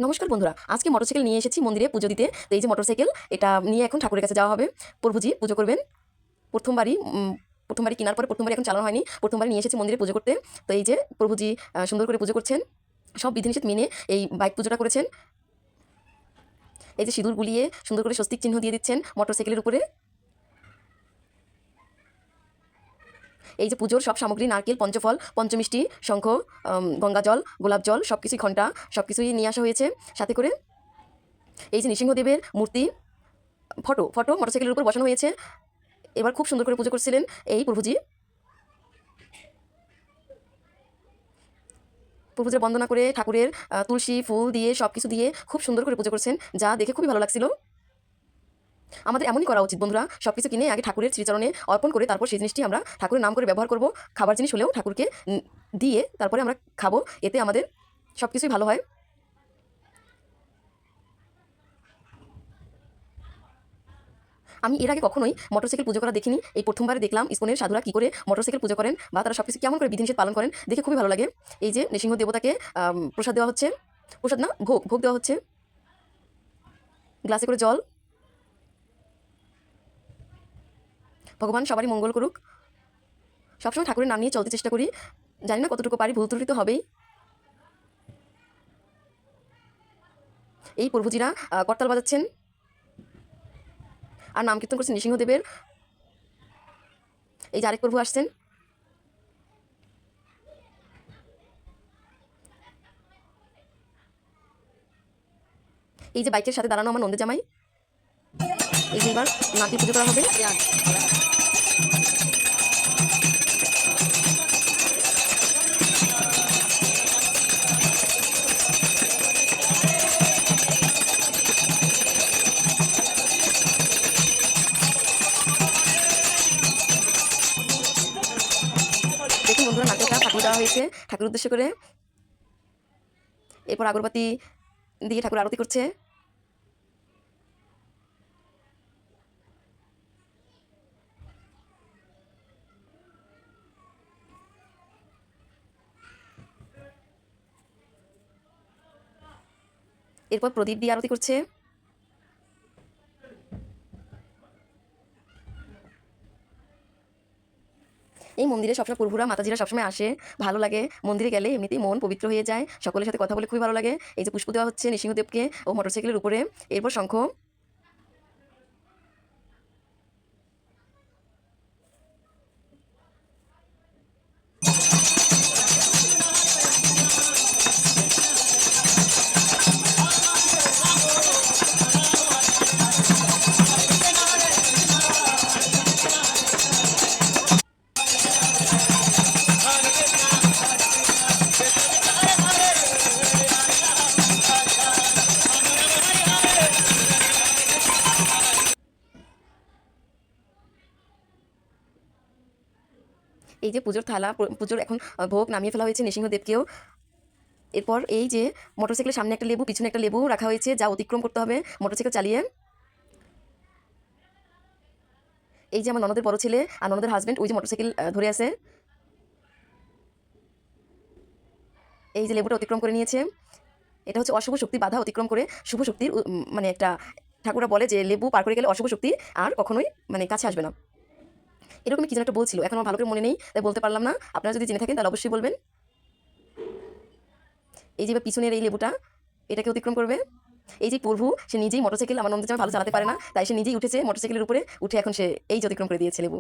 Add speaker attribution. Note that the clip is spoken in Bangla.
Speaker 1: নমস্কার বন্ধুরা, আজকে মোটরসাইকেল নিয়ে এসেছি মন্দিরে পুজো দিতে। তো এই যে মোটরসাইকেল, এটা নিয়ে এখন ঠাকুরের কাছে যাওয়া হবে। প্রভুজি পুজো করবেন। প্রথমবারই প্রথমবারই কেনার পরে প্রথমবারই এখন চালানো হয়নি, প্রথমবারই নিয়ে এসেছি মন্দিরে পুজো করতে। তো এই যে প্রভুজি সুন্দর করে পুজো করছেন, সব বিধিনিষেধ মেনে এই বাইক পুজোটা করেছেন। এই যে সিঁদুর গুলিয়ে সুন্দর করে স্বস্তিক চিহ্ন দিয়ে দিচ্ছেন মোটরসাইকেলের উপরে। এই যে পুজোর সব সামগ্রী, নারকেল, পঞ্চফল, পঞ্চমিষ্টি, শঙ্খ, গঙ্গা জল, গোলাপ জল, সব কিছুই, ঘণ্টা, সব কিছুই নিয়ে আসা হয়েছে সাথে করে। এই যে নৃসিংহদেবের মূর্তি, ফটো মোটরসাইকেলের উপর বসানো হয়েছে। এবার খুব সুন্দর করে পুজো করছিলেন এই প্রভুজির বন্দনা করে ঠাকুরের তুলসী ফুল দিয়ে সব কিছু দিয়ে খুব সুন্দর করে পুজো করছেন, যা দেখে খুবই ভালো লাগছিল। আমাদের এমনই করা উচিত বন্ধুরা, সব কিছু কিনে আগে ঠাকুরের শ্রীচরণে অর্পণ করে তারপর সেই জিনিসটি আমরা ঠাকুরের নাম করে ব্যবহার করব। খাবার জিনিস হলেও ঠাকুরকে দিয়ে তারপরে আমরা খাবো, এতে আমাদের সব কিছুই ভালো হয়। আমি এর আগে কখনোই মোটরসাইকেল পুজো করা দেখিনি, এই প্রথমবারে দেখলাম ইসকনের সাধুরা কী করে মোটরসাইকেল পুজো করেন বা তারা সব কিছু কেমন করে বিধিনিষেধ পালন করেন, দেখে খুবই ভালো লাগে। এই যে নৃসিংহ দেবতাকে প্রসাদ দেওয়া হচ্ছে, প্রসাদ না, ভোগ দেওয়া হচ্ছে, গ্লাসে করে জল। ভগবান সবারই মঙ্গল করুক। সবসময় ঠাকুরের নাম নিয়ে চলতে চেষ্টা করি, জানি না কতটুকু পারি, ভুল ত্রুটি তো হবেই। এই প্রভুজিরা করতাল বাজাচ্ছেন আর নাম কীর্তন করছেন নৃসিংহদেবের। এই যে আরেক প্রভু আসছেন। এই যে বাইকের সাথে দাঁড়ানো আমার নন্দে জামাই। এই যে এবার নাতি পুজো করা হবে। দেখুন বন্ধুরা, নারকেলটা ফাটিয়ে দেওয়া হয়েছে ঠাকুর উদ্দেশ্য করে। এরপর আগরবাতি দিয়ে ঠাকুর আরতি করছে। এরপর প্রদীপ দিয়ে আরতি করছে। এই মন্দিরে সবসময় প্রভুরা, মাতাজিরা সবসময় আসে, ভালো লাগে। মন্দিরে গেলে এমনিতেই মন পবিত্র হয়ে যায়, সকলের সাথে কথা বলে খুবই ভালো লাগে। এই যে পুষ্প দেওয়া হচ্ছে নৃসিংহদেবকে ও মোটরসাইকেলের উপরে। এরপর শঙ্খ। এই যে পুজোর থালা, পুজোর এখন ভোগ নামিয়ে ফেলা হয়েছে নৃসিংহদেবকেও। এরপর এই যে মোটরসাইকেলের সামনে একটা লেবু, পিছনে একটা লেবু রাখা হয়েছে, যা অতিক্রম করতে হবে মোটরসাইকেল চালিয়ে। এই যে আমার ননদের বড় ছেলে আর ননদের হাজব্যান্ড ওই যে মোটরসাইকেল ধরে আছে। এই যে লেবুটা অতিক্রম করে নিয়েছে। এটা হচ্ছে অশুভ শক্তি বাধা অতিক্রম করে শুভ শক্তির মানে একটা, ঠাকুররা বলে যে লেবু পার করে গেলে অশুভ শক্তি আর কখনোই মানে কাছে আসবে না। এরকমই কি যেন একটা বলছিল, এখন আমার ভালো করে মনে নেই, তাই বলতে পারলাম না। আপনারা যদি জেনে থাকেন তাহলে অবশ্যই বলবেন। এই যে পিছনের এই লেবুটা, এটাকে অতিক্রম করবে। এই যে প্রভু, সে নিজেই মোটরসাইকেল, আমার নন্দের ভালো চালাতে পারে না, তাই সে নিজেই উঠেছে মোটরসাইকেলের উপরে, উঠে এখন সে এই যে অতিক্রম করে দিয়েছে লেবু।